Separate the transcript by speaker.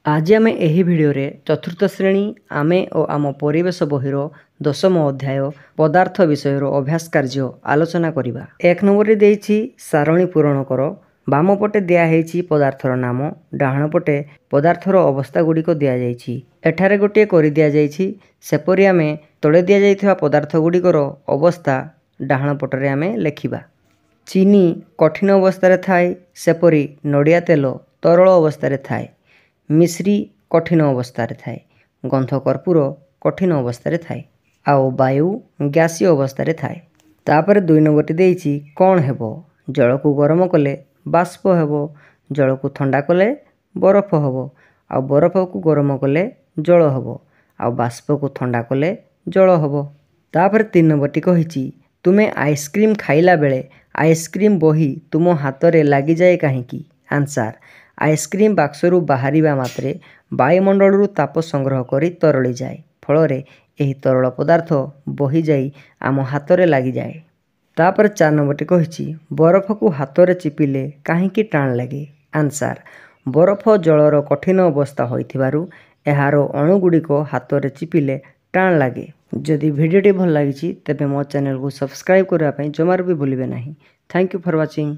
Speaker 1: आज आम यही भिडियो चतुर्थ श्रेणी आमे और आम परिवेश बहिर 10म अध्याय पदार्थ विषय अभ्यास कार्य आलोचना करिबा। 1 नंबर देइछि सारणी पूरण कर। बाम पटे दिया हेछि पदार्थर नाम, डाहाण पटे पदार्थर अवस्था गुड़िक दिया जाइछि। एठारे गोटे करि दिया जाइछि, सेपरि आमे तळे दिया जाइथिबा पदार्थ गुड़िकर अवस्था डाहाण पटरे आमे लेखिबा। चीनी कठिन अवस्था थाए, सेपरि नडिया तेल तरल अवस्था थाए। मिश्री कठिन अवस्था थाए, गंध कर्पूर कठिन अवस्था थाए, आउ वायु गैसीय अवस्था थाए। तापर 2 नंबर देइछि कौन हेबो। जल को गरम कले बाष्प हेबो, जल को ठंडा कले बरफ हेबो, आउ बरफ को गरम कले जल हेबो, आउ बाष्प को ठंडा कले जल हेबो। तापर 3 नंबर कहिछि तुमे आइसक्रीम खाइला बेले आइसक्रीम बही तुम हाथ रे लागि जाए काहेकि। आंसर, आइसक्रीम बाक्सरू बाहरिबा मात्रे वायुमंडलरू ताप संग्रह करी तरली जाए, फल एही तरल पदार्थ बही जाई आम हाथ रे लागि जाए। तापर 4 नंबर कहिछि बरफ को हाथ रे चिपिले काहेकि टाण लागे। आंसर, बरफ जलर कठिन अवस्था होइथिबारु एहार अणु गुड़िक हाथ रे चिपिले टाण लागे। जदि भिडियोटी भल लागिछि तेबे मो चैनल को सब्सक्राइब करबा पई जमार भी भूलिबे नाही। Thank you for watching.